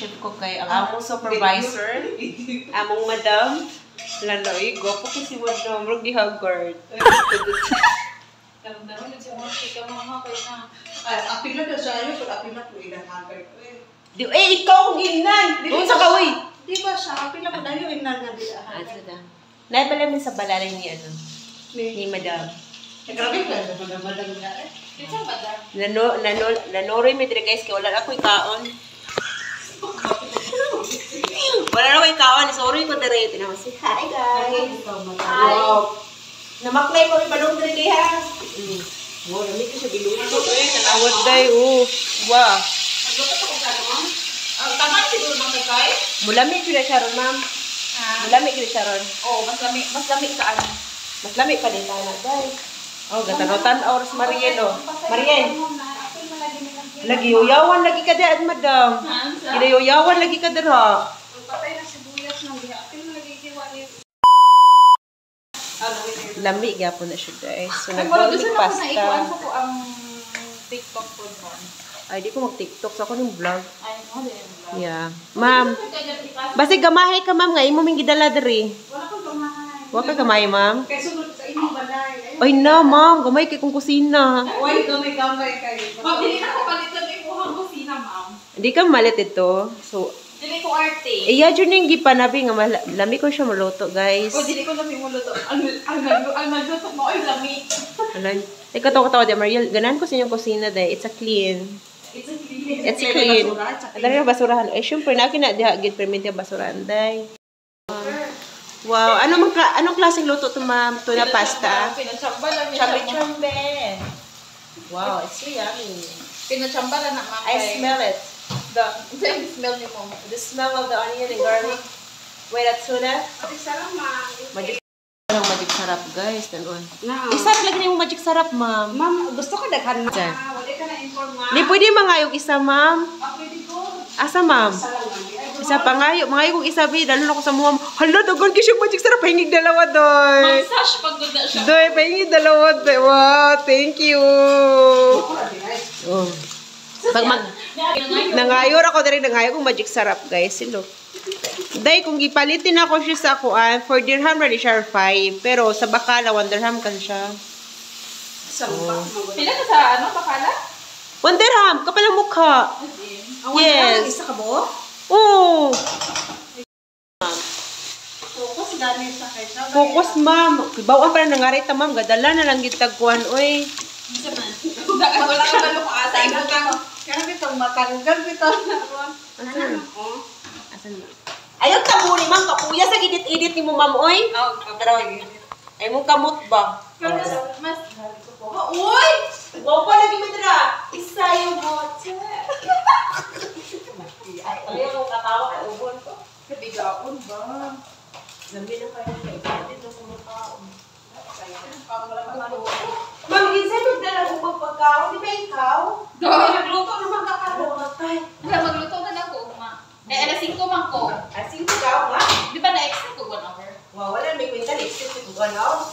Chef ko kay ang among supervisor, among madam, laloy, gopo ko si madam, rog di Haggard. Daron-daron siya mo ka mga kay na. Apil na siya yun, pero apil na po ilang Haggard. Ikaw ang ginan! Doon sa kawi! Di ba siya? Apil na po dahil yung ilang nga bila. Naibala sa balalay ni ni madam. Grabe ka, madam nga eh. Kinsa ba da? Nanoroy mi dire guys kay wala na ko ikaon. Wala na ko ikaon, sorry ko dire. Tinaw si hi guys. Wow. Namaklay ko rin balong dire ha. Wow, dami ko siya biluto eh. Tanawad day Wow. Nagluto ko ka mo. Tama siguro man kay. Mulami gyud siya ron, ma'am. Mulami gyud siya ron. Oh, mas lami ka ano. Mas lami pa din na guys. Oh, gatanutan oras Marien Marien. Lagi uyawan lagi ka daan, madam. Uyawan lagi ka dira. Patay na sibuyas nang diha. Apil na lagi kiwali. Lami gyapon na siya guys. So Gusto nagboiling na ko na ikuan pasta. sa ko ang TikTok food mo. Ay di ko mag-TikTok sa ko ning vlog. Ay, mo din. Yeah. Ma'am, basta gamahay ka ma'am nga imo ming gidala diri. Wala kang pamahay. Wa ka gamay ma'am. Kaya sunod sa inyong balay. Ay na ma'am, gamay kay kung kusina. Uy, gamay-gamay kayo. Ma'am, dili na ko palitan yung buhang kusina, ma'am. Hindi ka malit ito. So, Dili ko arte. iya jud ning gipanabi nga lami ko siya maluto guys. O, dili ko lami mo luto. Ang nagluto mo ay lami. Alan. Katawa de Mariel, ganan ko sa inyong kusina day. It's a clean. It's clean. Dali na basurahan. Eh syempre na diha gid permit yung basurahan day. Wow, anong klaseng luto to ma'am? Tuna pasta. Pinachamba lang niya. Chambe. Wow, it's so yummy. Pinachamba lang na ma'am. I smell it. The smell niyo mo. The smell of the onion and garlic. Wait, that tuna? Sarang ma. Magic sarap guys. Tanon. Na. Isa lagi na yung magic sarap ma'am. Ma'am, gusto ko daghan na. Diyan. Wala ka na inform ma. Di pwede mangayog isa ma'am. Pwede ko. Asa ma'am? Isa pangayo ko isa bi dalo na ko sa muam. Hala dagon ki siya magic sarap pahingig dalawa doy. Mag-sash pag gunda siya. Doy pahingig dalawa doy. Wow, thank you. Oh. Pag nangayor ako diri nangayo kung magic sarap guys. Silo. Day kung gipalitin ako siya sa kuan, 4 dirham ready siya 5, pero sa bakala 1 dirham kan siya. Pila ka sa ano, bakala? 1 dirham kapal ang mukha. Yes. Isa ka bo? Oh. Focus gani sa kaysa. Focus ma'am. Bawaan pa na nangaray ta ma'am, gadala na lang gitag kuan oy. Wala ka ba ko asa imo kang Kaya bitong matanggal bitong. Asan? Asan ma'am? Ayaw taburi ma'am, kapuya sa gidit-idit ni mo ma'am oy. Ay mong kamot ba? mas uy! Gopa lagi mo dira. Isa yung bote. Ayaw mo katawa kay ubon ko. Kabigaon ba? Lambi na kayo kay ibadin na kumakaon. Pag Ma'am, ginsan mo dala ubang pagkaon, di ba ikaw? Nagluto naman kakaroon. magluto na lang ko, ma. Alas 5 man ko. Asin ka nga. Di ba na-extend ko 1 hour? Wow, wala may kwenta next week ko ano.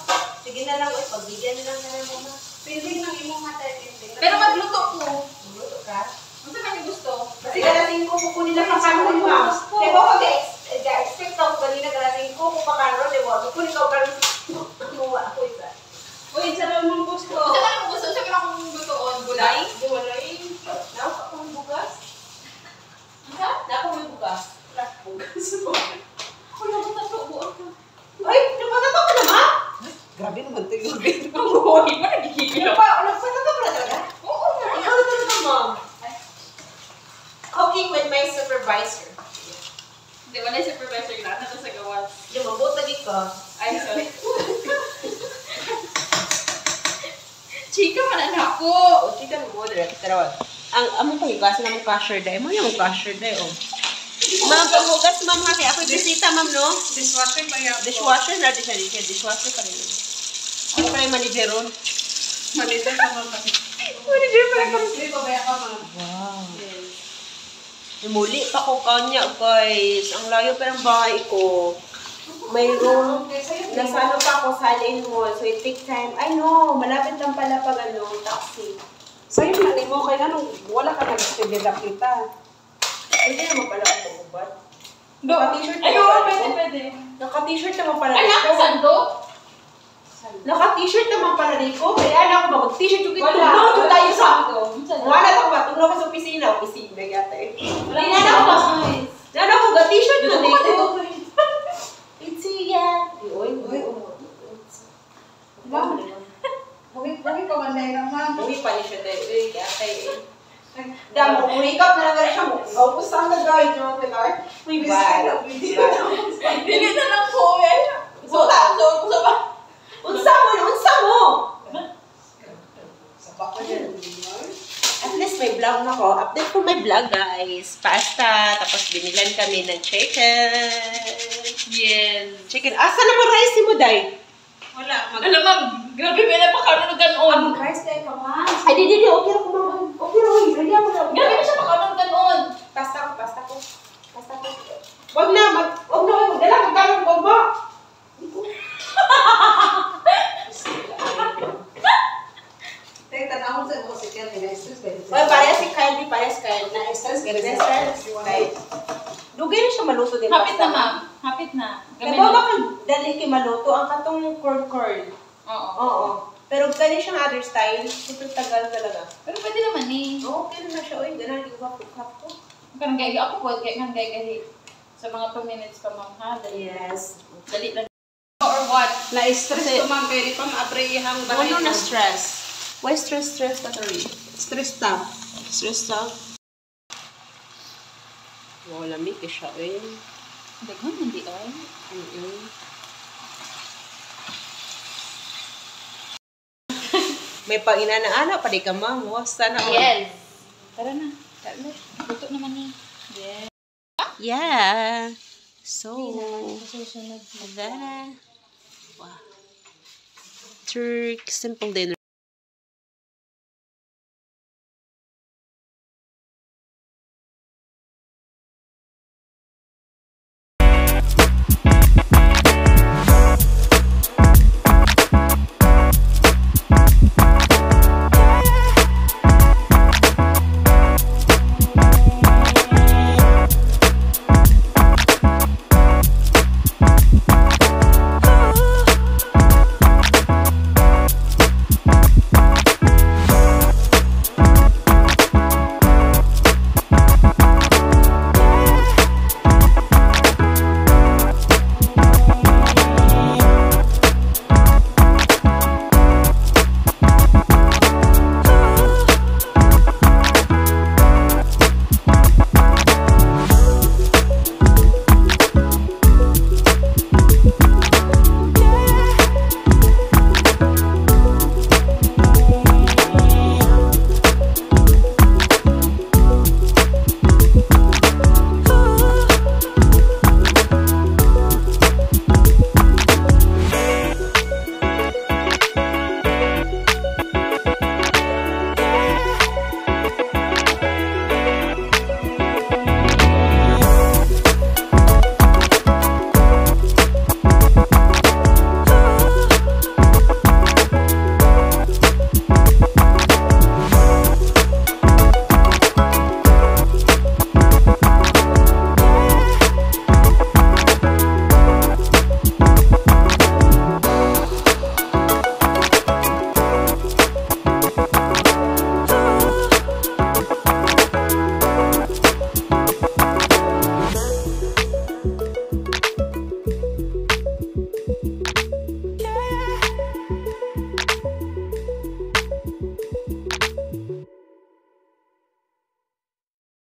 Sige na lang, pagbigyan na lang na lang mo. Piling ng imong matay. Pero magluto ko. Magluto ka. Ano sa kanya gusto? Kasi galasing ko kukunin lang sa kanon ma'am. Di ba mag-expect ako kanina galasing ko kung pakanon, di ba? Kukunin ko kanon. Kumuha ako isa. Uy, sarap mong gusto. Sa kanya gusto? Sa kanya kong lutoon? Gulay? Di wala yung. Naku ako may bugas. Ano? Naku may bugas. Bugas. Ako lang ko tatubuan ko. Ay, napatato ko na ma'am. Grabe naman ito yung gabi. Ang buhay mo, nagigigil ako. Napatato ko na talaga? Oo nga. Ikaw na talaga ma'am. Cooking with my supervisor. Hindi, wala yung supervisor na. Ano sa gawas? Yung mabutag ka. Ay, sorry. Chika, manan ako. O, chika mo mo direct. Tarawan. Ang among pahigasan na mong cashier day. Mo yung cashier day, oh. Ma'am, paghugas, ma'am, ha? Kaya ako'y bisita, ma'am, no? Dishwasher ba yan? Dishwasher na, dishwasher pa rin. Ako pa rin manager ron. Manager ka mga kasi. Manager pa rin. Hindi ba ba mga? Wow. Muli pa ko kanya, guys. Ang layo pa ng bahay ko. May room. Nasa ano pa ako sa Allen Mall. So, it take time. I know, malapit lang pala pag taxi. Sa'yo na mo, kaya nung wala ka nag-stabilidad kita. Pwede naman pala ako ubat. Do. Naka-t-shirt Ay, naman oo, pala pwede, ako. pwede. Naka-t-shirt naman pala Ay, dito. nakasando? Naka-t-shirt naman pala dito. Kaya alam ko ba, mag-t-shirt yung ito. Wala. Tulog tayo sa ako. Saan? Wala na ako ba? Tulog ako sa opisina. Opisina yata eh. Wala Hindi na na ako ba? guys. Nana ako ba? T-shirt na Dito dito. ko It's yeah. Uy, uy, uy. Buhi pa man na yun, ma'am. Uy, pa niya siya dahil. Uy, kaya kayo eh. Damo, umikap na lang siya mo. Gaupos ang nag-guide yung pilar. Uy, bad. Dili na lang po eh. Unsa ba? Unsa mo? Unsa mo? Sa bako niya. At least may vlog na ko. Update ko may vlog, guys. Pasta, tapos binilan kami ng chicken. Yes. Chicken. Asa naman rice mo, Day? Wala. Alam ma'am, grabe may napakaroon ng ganon. Rice kayo ka, ma'am. Ay, di. Okay na kumain. Okay na, uy. Ready ako na. Grabe na siya makaroon ng ganon. Pasta ko. Wag na, magdala, magdala ko ba? Teka, tanawin sa mga si Kel, na-stress ba? Oy, parehas si Kyle, di parehas Kyle. Na-stress ka rin. Kyle. Dugay na siya maluto din. Hapit na pasta. ma'am. Hapit na. Gabi Kaya ba na. kang dali kay maluto, ang katong corn. Oo. Oo. Pero gani siyang other style, super tagal talaga. Pero pwede naman eh. Okay na siya, oy, ganun, di ko ko. Kanang gaya ako po, kaya kanang gaya sa mga 2 minutes pa ma'am ha. Dali. Yes. Dali lang. Or what? Na-stress ko, ma'am. Pwede pa ma-aprehang bahay. Ano na stress? Why stress ka rin? Stress ta. Stress ka? Wow, lamig ka siya, eh. Daghan, hindi ay. May pag-inana-ana pa di ka, ma'am. Sana all. Yes. Tara na. Luto naman ni. Yes. Yeah. So, Susunod. that. Wow. Turk simple dinner.